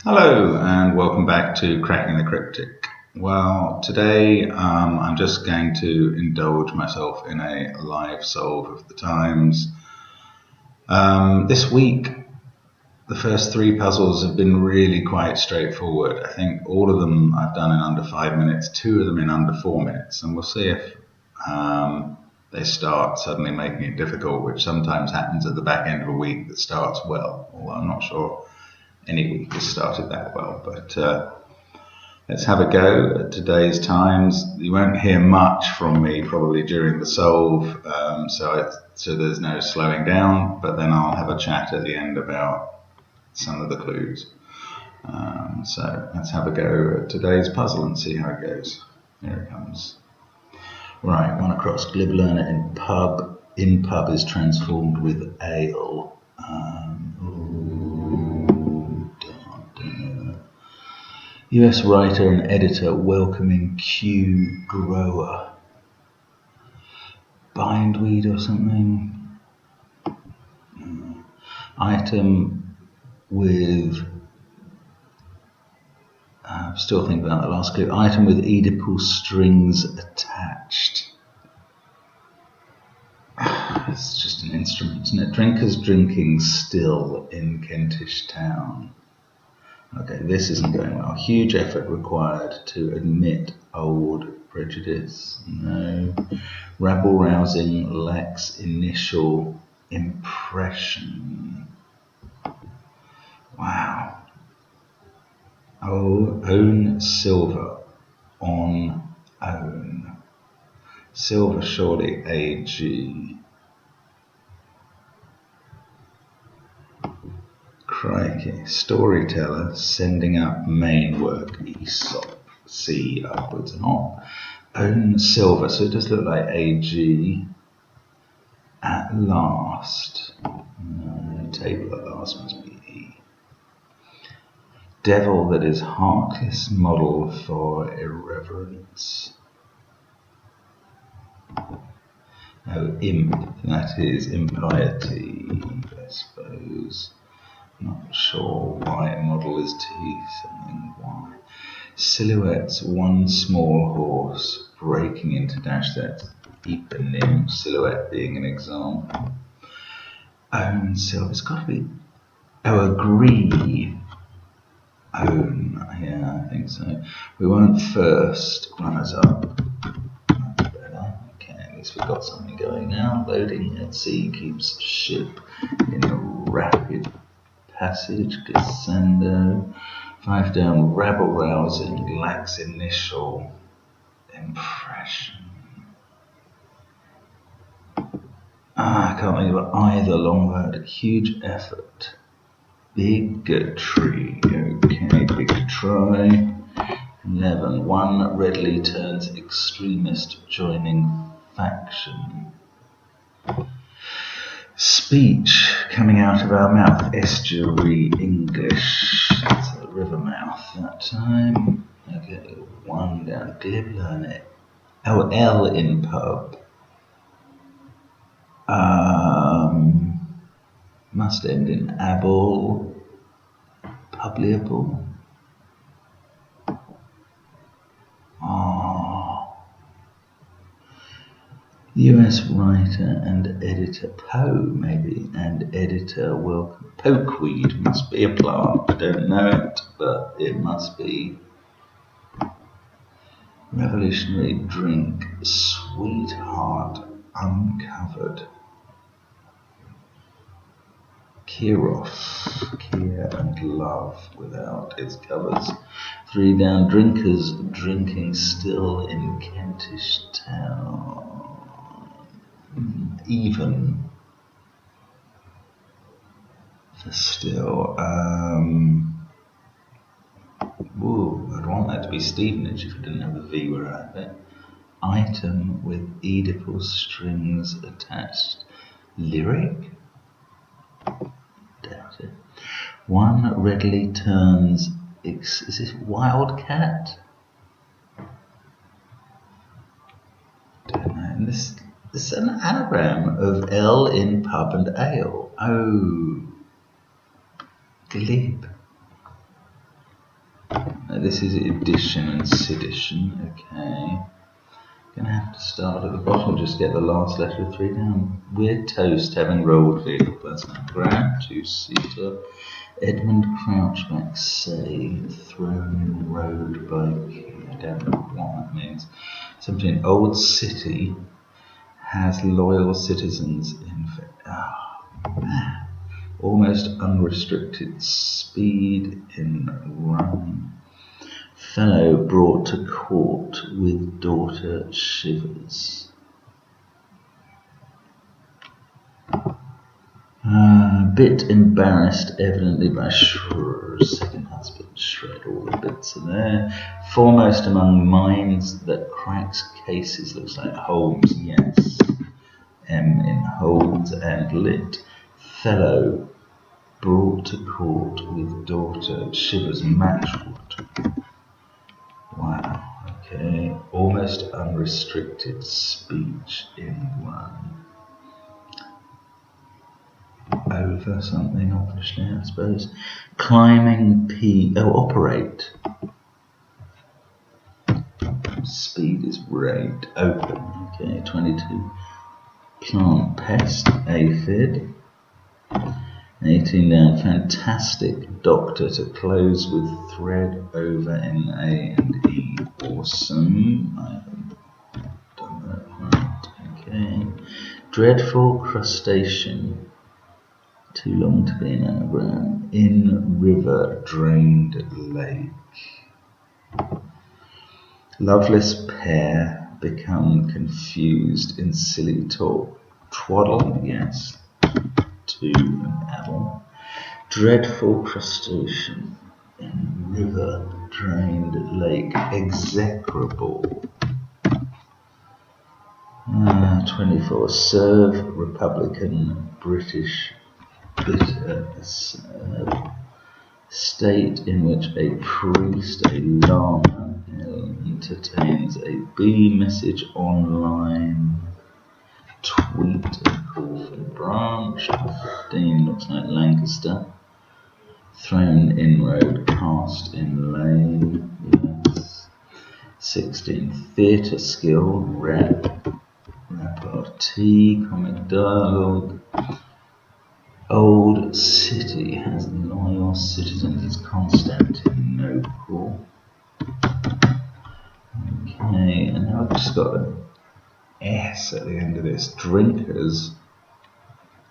Hello and welcome back to Cracking the Cryptic. Well, today I'm just going to indulge myself in a live solve of the times. This week, the first three puzzles have been really quite straightforward. I think all of them I've done in under 5 minutes, two of them in under 4 minutes, and we'll see if they start suddenly making it difficult, which sometimes happens at the back end of a week that starts well, although I'm not sure any week has started that well, but let's have a go at today's times. You won't hear much from me probably during the solve, so there's no slowing down, but then I'll have a chat at the end about some of the clues. So let's have a go at today's puzzle and see how it goes. Here it comes. Right, one across. Glib learner in pub. In pub is transformed with ale. US writer and editor welcoming Q grower. Bindweed or something. Item with still thinking about the last clue. Item with Oedipal strings attached. It's just an instrument, isn't it? Drinkers drinking still in Kentish town. Okay, this isn't going well. Huge effort required to admit old prejudice. No. Rabble-rousing lacks initial impression. Wow. Oh, own silver on own. Silver, surely AG. Crikey. Storyteller sending up main work, Aesop, C upwards and on. Own silver, so it does look like AG. At last. No, table at last must be E. Devil that is heartless model for irreverence. Oh, imp, that is impiety, I suppose. Not sure why model is T, something Y. Silhouettes, one small horse breaking into dash, that's eponym, silhouette being an example. Own silver, it's got to be, agree. Own, yeah, I think so. We weren't first, runners up. That's better. Okay, at least we've got something going now. Loading at sea keeps ship in a rapid passage, descendo. 5 down, rabble-rousing, lacks initial impression. I can't think of either long word. Huge effort. Bigotry. Okay, big try. 11. One readily turns extremist joining faction. Speech coming out of our mouth. Estuary English. That's a river mouth that time. Okay, 1 down. Glib learner. Oh, L in pub. Must end in able. Publiable. US writer and editor, Poe maybe, and editor welcome. Pokeweed must be a plant, I don't know it, but it must be. Revolutionary drink, sweetheart uncovered. Kiroff, Kier and love without its covers. 3 down, drinkers drinking still in Kentish town. Even for still. Whoa, I'd want that to be Stevenage if it didn't have the V where I have it. Item with Oedipal strings attached. Lyric? Doubt it. 1 readily turns. Is this wildcat? Don't know. And this is an anagram of L in pub and ale. Oh, glib. this is addition and sedition. Okay. Gonna have to start at the bottom, just get the last letter of 3 down. We're toast, having rolled vehicle personnel. Grab, 2-seater. Edmund Crouchback say, thrown in road by, I don't know what that means. Something, old city has loyal citizens in, almost unrestricted speed in run. Fellow brought to court with daughter shivers. Bit embarrassed, evidently by second husband. Shred, all the bits are there. Foremost among minds that cracks cases. Looks like Holmes, yes. M in holds and lit. Fellow brought to court with daughter shivers. Matchwood. Wow, okay. Almost unrestricted speech in one. Over something, obviously, I suppose. Climbing operate. Speed is rate. Open, okay, 22. Plant pest, aphid. 18 down, fantastic doctor to close with thread over in A and E. Awesome. I haven't done that right. Okay. Dreadful crustacean. Too long to be an anagram. In river, drained lake. Loveless pair become confused in silly talk. Twaddle, yes. 2 an apple. Dreadful crustacean in river, drained lake. Execrable. 24. Serve Republican British bitter serve. State in which a priest, a lama, entertains a bee message online. Tweet a call for branch. 15 looks like Lancaster. Thrown inroad, cast in lane. Yes. 16 theatre skill. Repartee, comic dialogue. Old city has loyal citizens. It's Constantinople. Okay, and now I've just got an S at the end of this. Drinkers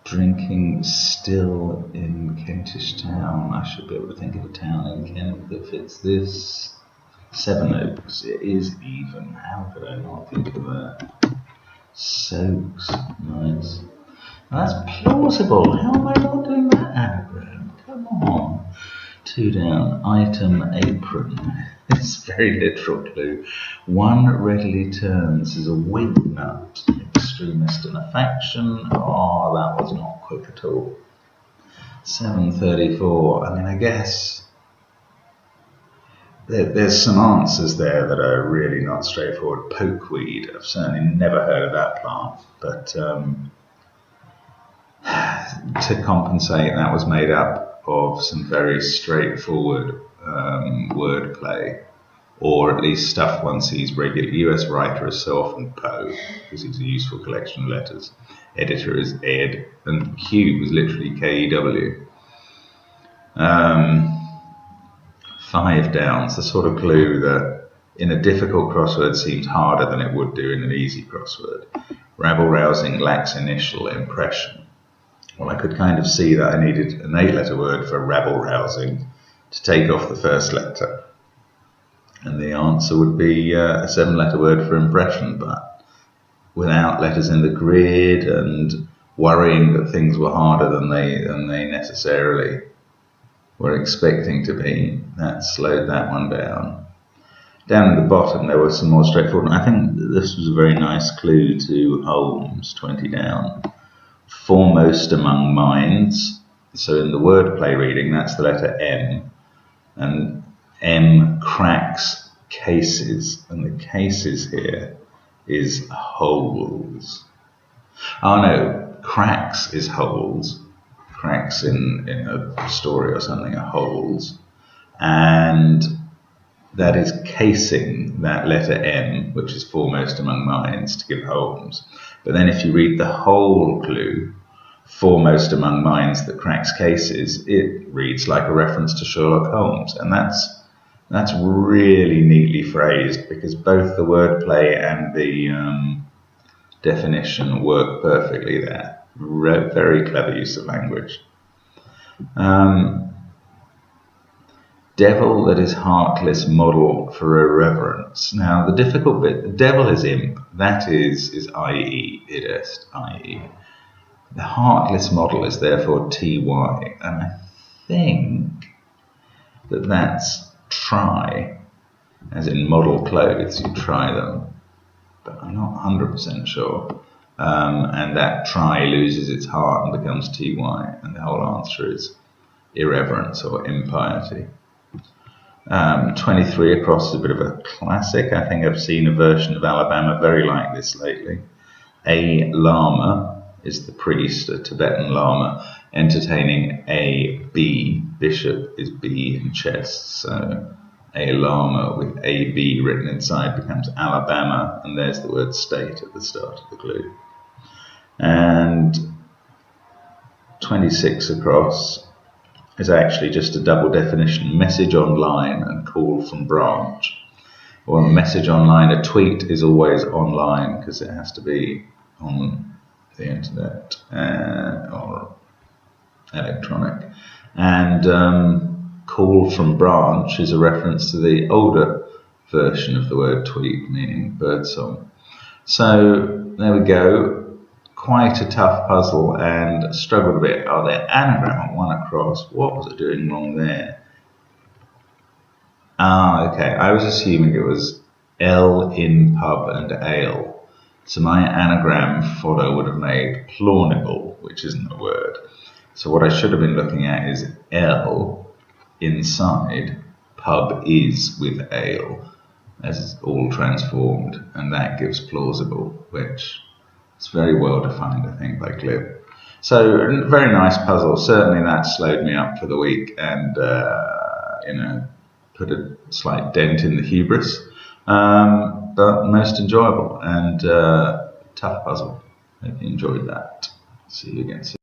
drinking still in Kentish Town. I should be able to think of a town in Kent that fits this. Sevenoaks. It is even. How could I not think of that? Soaks. Nice. That's plausible. How am I not doing that anagram? Come on. 2 down. Item apron. It's a very literal clue. One readily turns as a wig nut. Extremist in a faction. Oh, that was not quick at all. 734. I mean, I guess there's some answers there that are really not straightforward. Pokeweed. I've certainly never heard of that plant, but to compensate, that was made up of some very straightforward wordplay, or at least stuff one sees regularly. US writer is so often Poe, because it's a useful collection of letters. Editor is Ed, and Q was literally K-E-W. 5 downs, the sort of clue that in a difficult crossword seems harder than it would do in an easy crossword. Rabble-rousing lacks initial impression. Well, I could kind of see that I needed an 8-letter word for rabble-rousing to take off the first letter. And the answer would be a 7-letter word for impression, but without letters in the grid and worrying that things were harder than they necessarily were expecting to be. That slowed that one down. Down at the bottom there was some more straightforward. I think this was a very nice clue to Holmes, 20 down. Foremost among minds. So in the wordplay reading, that's the letter M. And M cracks cases. And the cases here is holes. Oh no, cracks is holes. Cracks in a story or something are holes. And that is casing that letter M, which is foremost among minds, to give Holmes. But then if you read the whole clue, foremost among minds that cracks cases, it reads like a reference to Sherlock Holmes. And that's really neatly phrased, because both the wordplay and the definition work perfectly there. Very clever use of language. Devil that is heartless, model for irreverence. Now, the difficult bit, the devil is imp, that is i.e., id est, i.e. The heartless model is therefore ty, and I think that that's try, as in model clothes, you try them, but I'm not 100% sure. And that try loses its heart and becomes ty, and the whole answer is irreverence or impiety. 23 across is a bit of a classic. I think I've seen a version of Alabama very like this lately. A lama is the priest, a Tibetan lama, entertaining a B. Bishop is B in chess, so a lama with a B written inside becomes Alabama, and there's the word state at the start of the clue. And 26 across is actually just a double definition: message online and call from branch. Or message online, a tweet is always online because it has to be on the internet or electronic. And call from branch is a reference to the older version of the word tweet, meaning birdsong. So there we go. Quite a tough puzzle, and struggled a bit. Oh, the anagram at 1 across. What was it doing wrong there? Ah, okay. I was assuming it was L in pub and ale. So my anagram fodder would have made plausible, which isn't a word. So what I should have been looking at is L inside pub is with ale, as all transformed, and that gives plausible, which it's very well defined, I think, by Glib. So, very nice puzzle. Certainly that slowed me up for the week and, put a slight dent in the hubris. But most enjoyable and tough puzzle. Hope you enjoyed that. See you again soon.